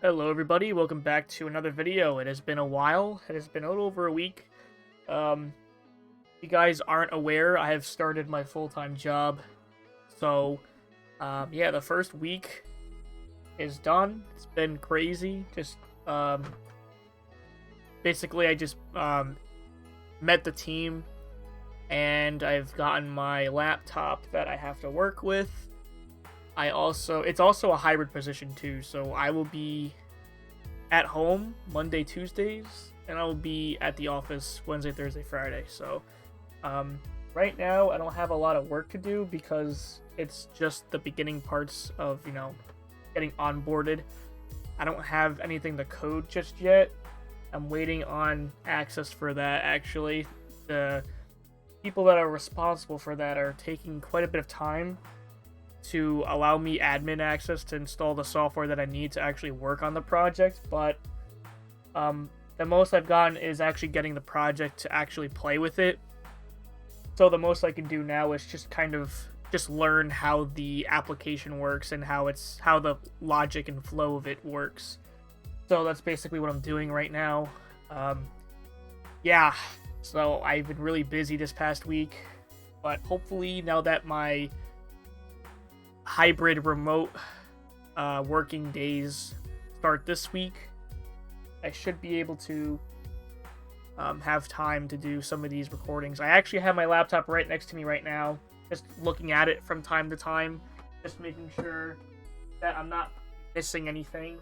Hello everybody, welcome back to another video. It has been a while. It has been a little over a week. If you guys aren't aware, I have started my full-time job. So, yeah, the first week is done. It's been crazy. Basically, I just met the team, and I've gotten my laptop that I have to work with. It's also a hybrid position too, so I will be at home Monday, Tuesdays, and I will be at the office Wednesday, Thursday, Friday. So, right now I don't have a lot of work to do because it's just the beginning parts of, getting onboarded. I don't have anything to code just yet. I'm waiting on access for that, actually. The people that are responsible for that are taking quite a bit of time to allow me admin access to install the software that I need to actually work on the project, but the most I've gotten is actually getting the project to actually play with it. So the most I can do now is just learn how the application works and how the logic and flow of it works. So that's basically what I'm doing right now. Yeah, so I've been really busy this past week, but hopefully now that my hybrid remote working days start this week, I should be able to have time to do some of these recordings. I actually have my laptop right next to me right now, just looking at it from time to time, just making sure that I'm not missing anything.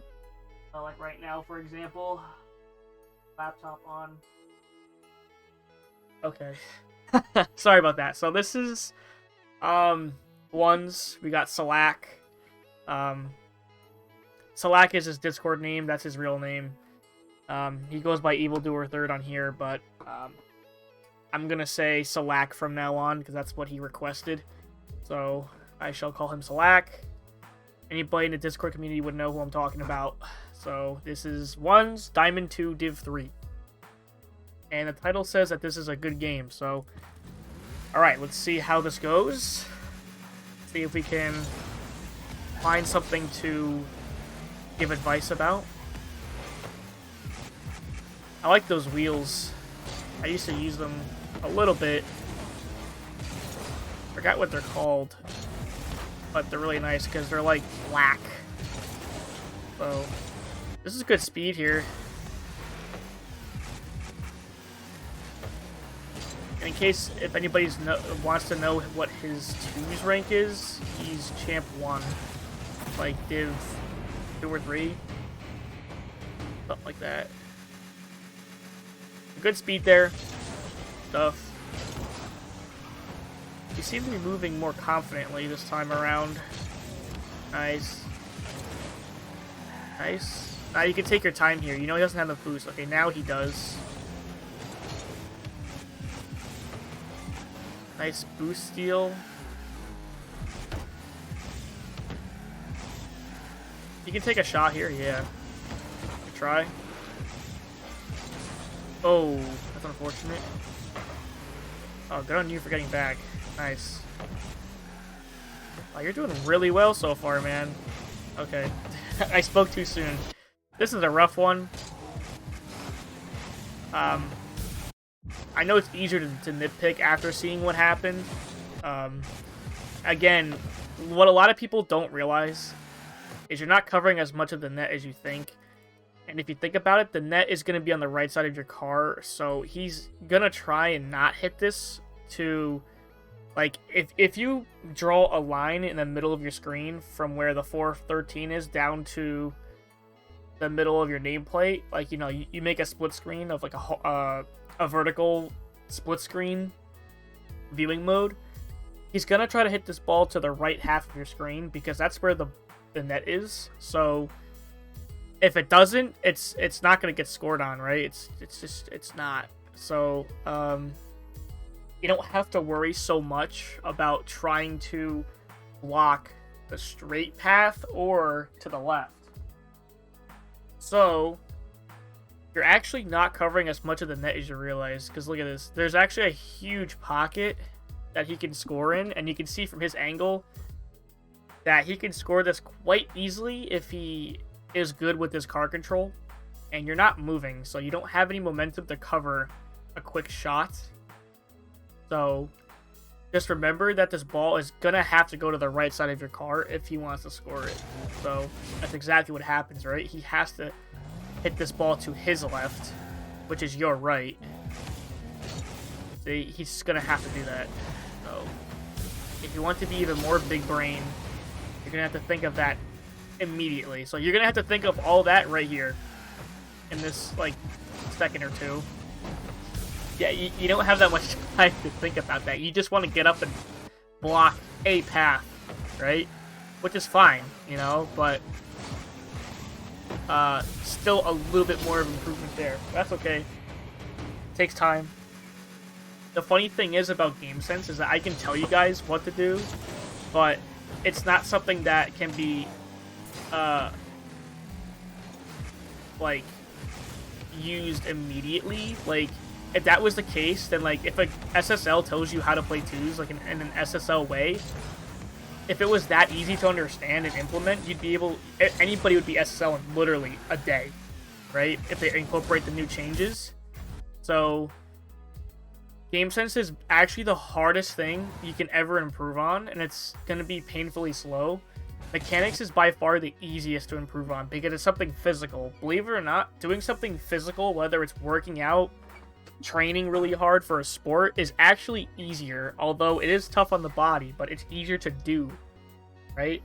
Like right now, for example, laptop on. Okay. Sorry about that. So this is ones. We got Celakk. Celakk is his Discord name. That's his real name. He goes by Evildoer Third on here, but I'm gonna say Celakk from now on because that's what he requested. So I shall call him Celakk. Anybody in the Discord community would know who I'm talking about. So this is ones Diamond 2 Div 3, and the title says that this is a good game. So, all right, let's see how this goes. See if we can find something to give advice about. I like those wheels. I used to use them a little bit. Forgot what they're called, but they're really nice because they're like black. So this is good speed here. In case if anybody wants to know what his 2's rank is, he's champ 1, like div 2 or 3, something like that. Good speed there. Stuff. You seem to be moving more confidently this time around. Nice. Nice. Now you can take your time here. You know he doesn't have the boost. Okay, now he does. Nice boost steal. You can take a shot here, yeah. Try. Oh, that's unfortunate. Oh, good on you for getting back. Nice. Oh, you're doing really well so far, man. Okay. I spoke too soon. This is a rough one. I know it's easier to nitpick after seeing what happened. Again, what a lot of people don't realize is you're not covering as much of the net as you think. And if you think about it, the net is going to be on the right side of your car, so he's going to try and not hit this to... Like, if you draw a line in the middle of your screen from where the 413 is down to the middle of your nameplate, like, you make a split screen of, like, a vertical split screen viewing mode, he's going to try to hit this ball to the right half of your screen because that's where the net is. So if it doesn't, it's not going to get scored on, right? It's not. So, you don't have to worry so much about trying to block the straight path or to the left. So, you're actually not covering as much of the net as you realize, because look at this. There's actually a huge pocket that he can score in, and you can see from his angle that he can score this quite easily if he is good with this car control, and you're not moving, so you don't have any momentum to cover a quick shot. So just remember that this ball is gonna have to go to the right side of your car if he wants to score it. So that's exactly what happens, right? He has to hit this ball to his left, which is your right. See, he's gonna have to do that. So if you want to be even more big brain, you're gonna have to think of that immediately. So you're gonna have to think of all that right here in this like second or two. Yeah, you don't have that much time to think about that. You just want to get up and block a path, right? Which is fine, you know, but still a little bit more of improvement there. That's okay. It takes time. The funny thing is about game sense is that I can tell you guys what to do, but it's not something that can be like used immediately. Like if that was the case, then like if a SSL tells you how to play twos like in an SSL way, if it was that easy to understand and implement, you'd be able, anybody would be SSL in literally a day, right? If they incorporate the new changes. So game sense is actually the hardest thing you can ever improve on, and it's going to be painfully slow. Mechanics is by far the easiest to improve on because it's something physical. Believe it or not, doing something physical, whether it's working out, training really hard for a sport, is actually easier, although it is tough on the body, but it's easier to do, right?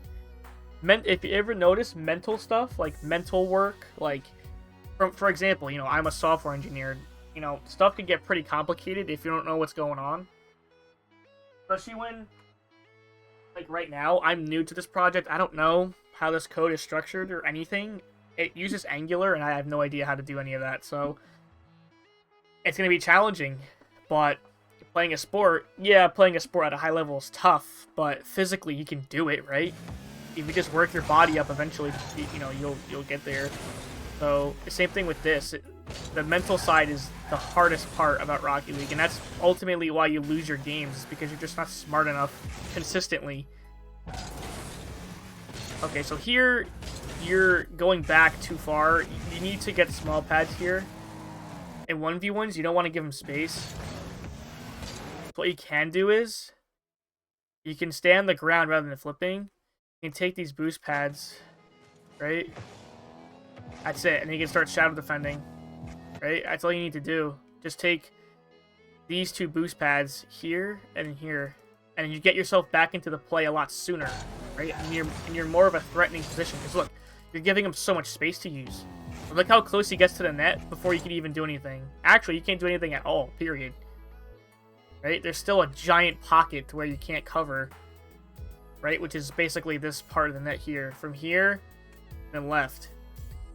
If you ever notice mental stuff, like mental work, like, for example, you know, I'm a software engineer. You know, stuff can get pretty complicated if you don't know what's going on. Especially when, like right now, I'm new to this project. I don't know how this code is structured or anything. It uses Angular, and I have no idea how to do any of that, so it's going to be challenging. But playing a sport, yeah, playing a sport at a high level is tough, but physically you can do it, right? If you just work your body up, eventually, you know, you'll get there. So, the same thing with this. The mental side is the hardest part about Rocket League, and that's ultimately why you lose your games, is because you're just not smart enough consistently. Okay, so here, you're going back too far. You need to get small pads here. In 1v1s, you don't want to give them space. What you can do is, you can stay on the ground rather than flipping. You can take these boost pads, right? That's it, and you can start shadow defending. Right? That's all you need to do. Just take these two boost pads here and here, and you get yourself back into the play a lot sooner, right? And you're more of a threatening position. Because look, you're giving him so much space to use. Look how close he gets to the net before you can even do anything. Actually, you can't do anything at all, period. Right? There's still a giant pocket to where you can't cover, right? Which is basically this part of the net here. From here, then left.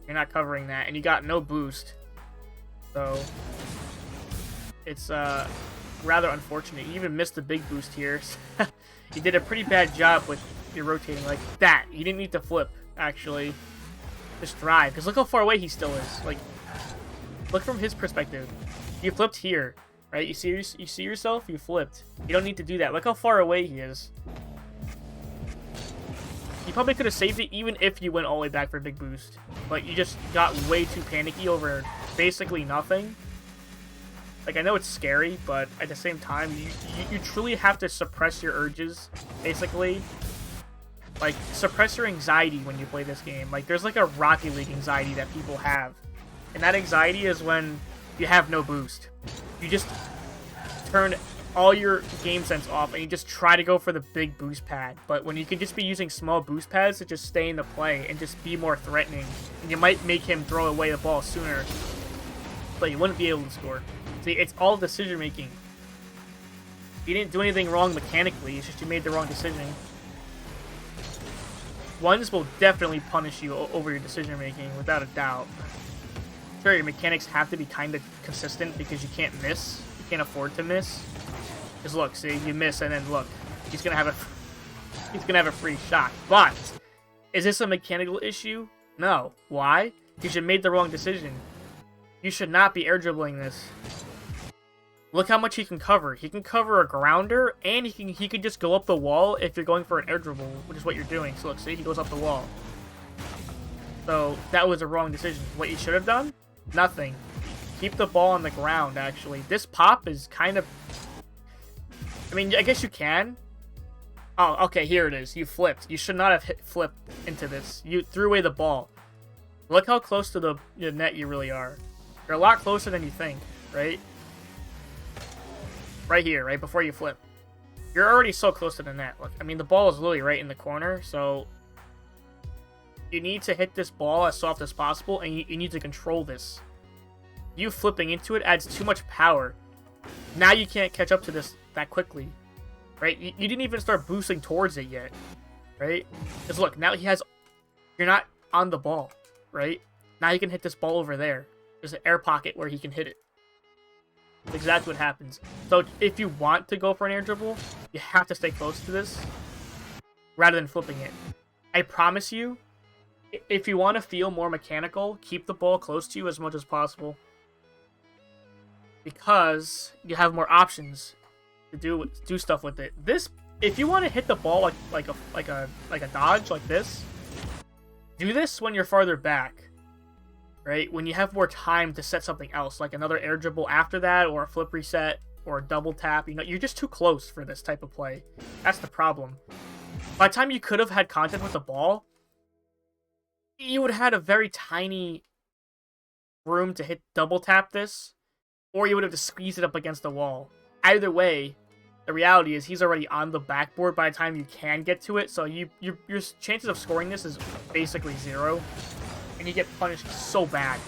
You're not covering that, and you got no boost. So it's rather unfortunate. You even missed the big boost here. You did a pretty bad job with your rotating like that. You didn't need to flip, actually. Just drive, because look how far away he still is. Like, look from his perspective. You flipped here, right? You see yourself? You flipped. You don't need to do that. Look how far away he is. You probably could have saved it even if you went all the way back for a big boost. But you just got way too panicky over basically nothing. Like, I know it's scary, but at the same time, you truly have to suppress your urges, basically. Like, suppress your anxiety when you play this game. Like, there's like a Rocket League anxiety that people have. And that anxiety is when you have no boost. You just turn all your game sense off and you just try to go for the big boost pad. But when you could just be using small boost pads to just stay in the play and just be more threatening, and you might make him throw away the ball sooner, but you wouldn't be able to score. See, it's all decision making. You didn't do anything wrong mechanically, it's just you made the wrong decision. Ones will definitely punish you over your decision making, without a doubt. Sure, your mechanics have to be kind of consistent because you can't miss. You can't afford to miss. Because look, see, you miss, and then look, he's gonna have a free shot. But is this a mechanical issue? No. Why? Because you made the wrong decision. You should not be air dribbling this. Look how much he can cover. He can cover a grounder, and he can just go up the wall if you're going for an air dribble, which is what you're doing. So look, see, he goes up the wall. So that was a wrong decision. What you should have done? Nothing. Keep the ball on the ground, actually. This pop is kind of... I mean, I guess you can. Oh, okay, here it is. You flipped. You should not have flipped into this. You threw away the ball. Look how close to the net you really are. You're a lot closer than you think, right? Right here, right before you flip. You're already so close to the net. Look, I mean, the ball is literally right in the corner, so... You need to hit this ball as soft as possible, and you need to control this. You flipping into it adds too much power. Now you can't catch up to this that quickly, right? You didn't even start boosting towards it yet, right? Because look, now you're not on the ball, right? Now you can hit this ball over there. There's an air pocket where he can hit it. That's exactly what happens. So if you want to go for an air dribble, you have to stay close to this rather than flipping it. I promise you, if you want to feel more mechanical, keep the ball close to you as much as possible. Because you have more options to do stuff with it. This, if you want to hit the ball like a dodge like this, do this when you're farther back, right? When you have more time to set something else, like another air dribble after that, or a flip reset, or a double tap. You know, you're just too close for this type of play. That's the problem. By the time you could have had contact with the ball, you would have had a very tiny room to hit double tap this, or you would have just squeezed it up against the wall. Either way, the reality is he's already on the backboard by the time you can get to it, so your chances of scoring this is basically 0, and you get punished so bad.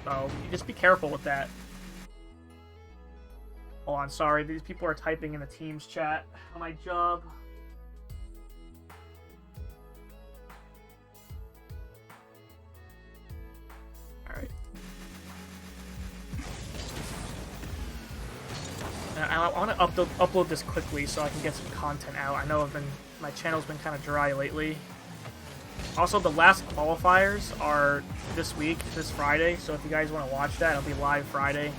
So, you just be careful with that. Hold on, sorry, these people are typing in the Teams chat on my job. Alright. I want to upload this quickly so I can get some content out. I know my channel's been kind of dry lately. Also, the last qualifiers are this week, this Friday, so if you guys want to watch that, it'll be live Friday.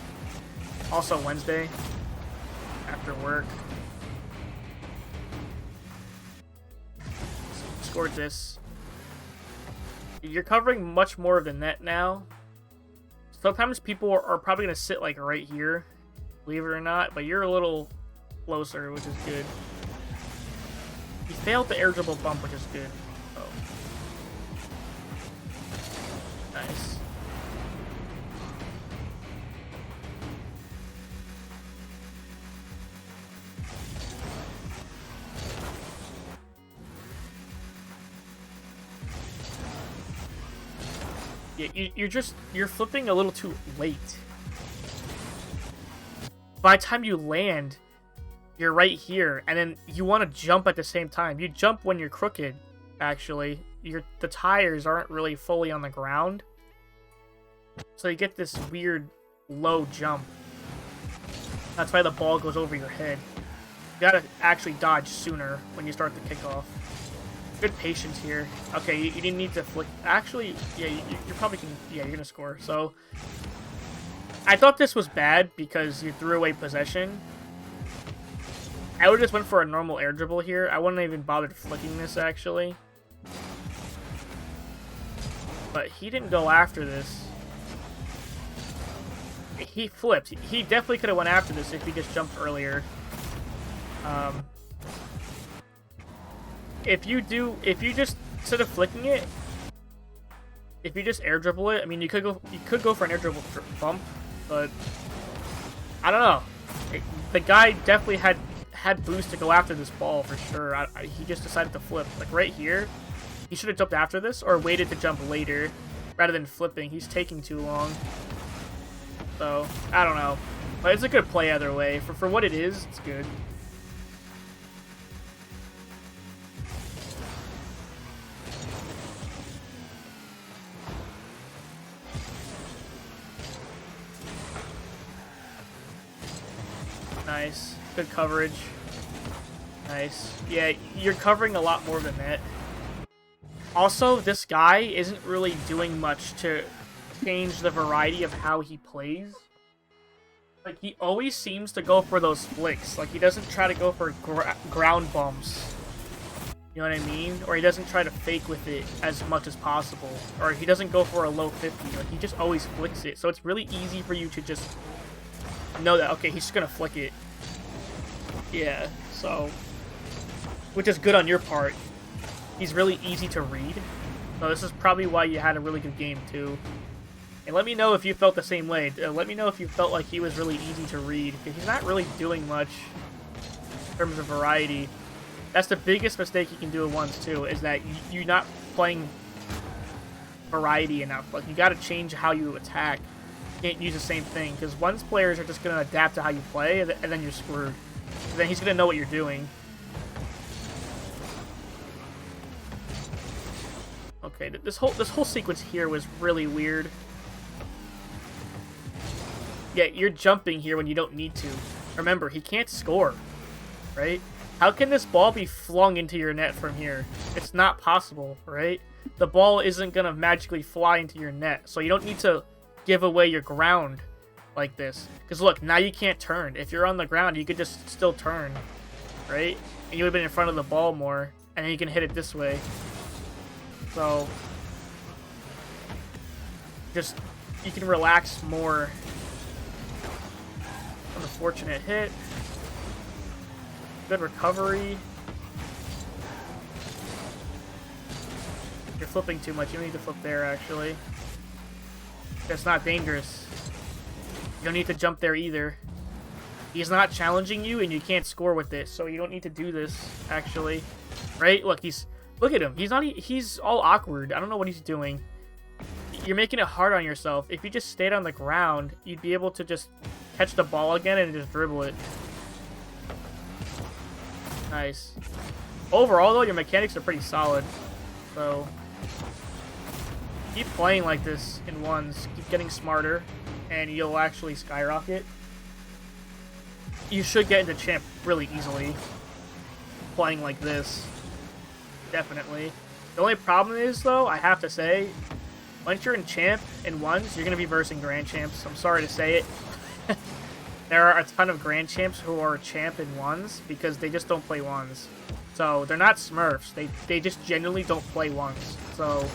Also Wednesday, after work. Scored this. You're covering much more of the net now. Sometimes people are probably going to sit like right here, believe it or not, but you're a little closer, which is good. You failed the air dribble bump, which is good. Oh. Nice. Yeah, you're flipping a little too late. By the time you land, you're right here, and then you want to jump at the same time. You jump when you're crooked, actually. The tires aren't really fully on the ground. So you get this weird low jump. That's why the ball goes over your head. You gotta actually dodge sooner when you start the kickoff. Good patience here. Okay, you didn't need to flick. Actually, yeah, you probably can. Yeah, you're gonna score. So, I thought this was bad because you threw away possession. I would just went for a normal air dribble here. I wouldn't even bothered flicking this actually. But he didn't go after this. He flipped. He definitely could have went after this if he just jumped earlier. If you just instead of flicking it, if you just air dribble it, I mean you could go for an air dribble bump, but I don't know. The guy definitely had boost to go after this ball for sure. He just decided to flip. Like right here, he should have jumped after this or waited to jump later rather than flipping. He's taking too long. So I don't know, but it's a good play either way. For what it is, it's good. Nice. Good coverage. Nice. Yeah, you're covering a lot more than that. Also, this guy isn't really doing much to change the variety of how he plays. Like, he always seems to go for those flicks. Like, he doesn't try to go for ground bumps. You know what I mean? Or he doesn't try to fake with it as much as possible. Or he doesn't go for a low 50. Like, he just always flicks it. So it's really easy for you to just know that, okay, he's just going to flick it. Yeah, so... Which is good on your part. He's really easy to read. So this is probably why you had a really good game, too. And let me know if you felt the same way. Let me know if you felt like he was really easy to read. Because he's not really doing much in terms of variety. That's the biggest mistake you can do at once, too, is that you're not playing variety enough. Like, you gotta change how you attack. You can't use the same thing, because once players are just gonna adapt to how you play, and then you're screwed. And then he's gonna know what you're doing. Okay, this whole sequence here was really weird. Yeah, you're jumping here when you don't need to. Remember, he can't score, right? How can this ball be flung into your net from here? It's not possible, right? The ball isn't going to magically fly into your net, so you don't need to give away your ground like this. Because look, now you can't turn. If you're on the ground, you could just still turn, right? And you would have been in front of the ball more, and then you can hit it this way. So, just, you can relax more. Unfortunate hit. Good recovery. You're flipping too much. You don't need to flip there, actually. That's not dangerous. You don't need to jump there either. He's not challenging you, and you can't score with this, so you don't need to do this, actually. Right? Look, look at him. He's all awkward. I don't know what he's doing. You're making it hard on yourself. If you just stayed on the ground, you'd be able to just catch the ball again and just dribble it. Nice. Overall, though, your mechanics are pretty solid. So, keep playing like this in ones. Keep getting smarter, and you'll actually skyrocket. You should get into champ really easily. Playing like this. Definitely. The only problem is, though, I have to say, once you're in champ in ones, you're going to be versing grand champs. I'm sorry to say it. There are a ton of grand champs who are champ in ones because they just don't play ones. So they're not Smurfs. They just genuinely don't play ones. So,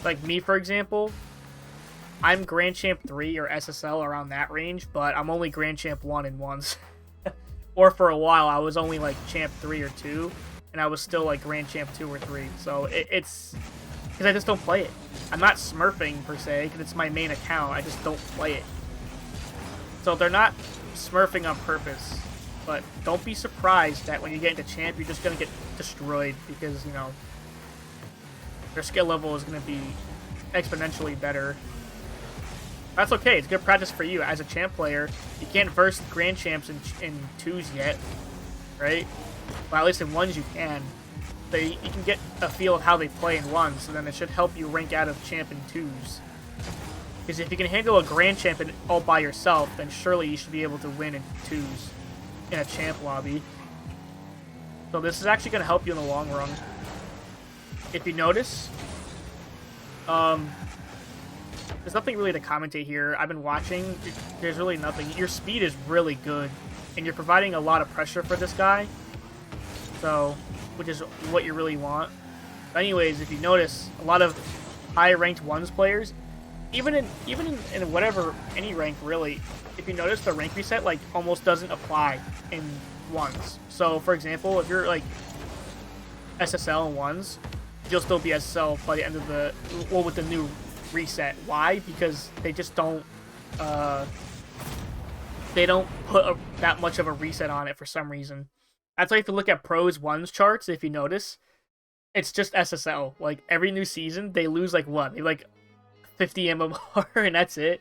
like me, for example, I'm grand champ 3 or SSL around that range, but I'm only grand champ 1 in ones. Or for a while, I was only like champ 3 or 2, and I was still like grand champ 2 or 3. So it's because I just don't play it. I'm not Smurfing per se because it's my main account. I just don't play it. So they're not Smurfing on purpose, but don't be surprised that when you get into champ, you're just going to get destroyed because, you know, their skill level is going to be exponentially better. That's okay. It's good practice for you as a champ player. You can't verse grand champs in 2s yet, right? Well, at least in 1s you can. You can get a feel of how they play in 1s, so then it should help you rank out of champ in 2s. Because if you can handle a grand champ all by yourself, then surely you should be able to win in 2s in a champ lobby. So this is actually going to help you in the long run. If you notice, there's nothing really to commentate here. I've been watching. There's really nothing. Your speed is really good, and you're providing a lot of pressure for this guy. So, which is what you really want. But anyways, if you notice, a lot of high-ranked ones players, even in whatever, any rank really, if you notice, the rank reset like almost doesn't apply in ones. So for example, if you're like SSL in ones, you'll still be SSL by the end of the, well, with the new reset. Why? Because they just don't put that much of a reset on it for some reason. That's why if you look at pros ones charts, if you notice, it's just SSL. Like every new season, they lose like what? They like 50 MMR, and that's it.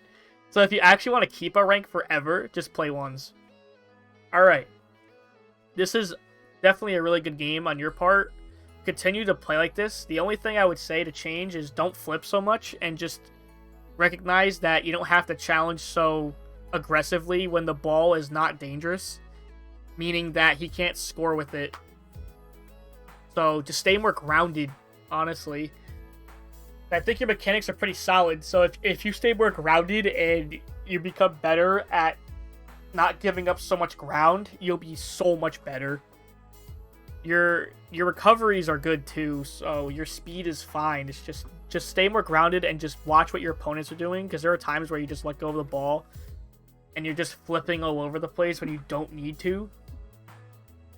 So if you actually want to keep a rank forever, just play ones. Alright. This is definitely a really good game on your part. Continue to play like this. The only thing I would say to change is don't flip so much, and just recognize that you don't have to challenge so aggressively when the ball is not dangerous. Meaning that he can't score with it. So just stay more grounded, honestly. I think your mechanics are pretty solid, so if you stay more grounded and you become better at not giving up so much ground, you'll be so much better. Your recoveries are good too, so your speed is fine. It's just stay more grounded and just watch what your opponents are doing, because there are times where you just let go of the ball and you're just flipping all over the place when you don't need to.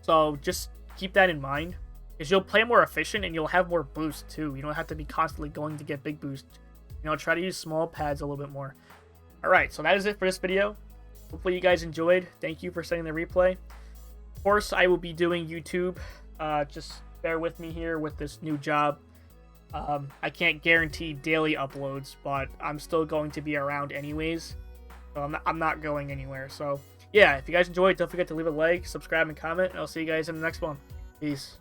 So just keep that in mind, because you'll play more efficient and you'll have more boost too. You don't have to be constantly going to get big boost. Try to use small pads a little bit more. Alright, so that is it for this video. Hopefully you guys enjoyed. Thank you for setting the replay. Of course, I will be doing YouTube. Just bear with me here with this new job. I can't guarantee daily uploads, but I'm still going to be around anyways. So I'm not going anywhere. So yeah, if you guys enjoyed, don't forget to leave a like, subscribe, and comment. And I'll see you guys in the next one. Peace.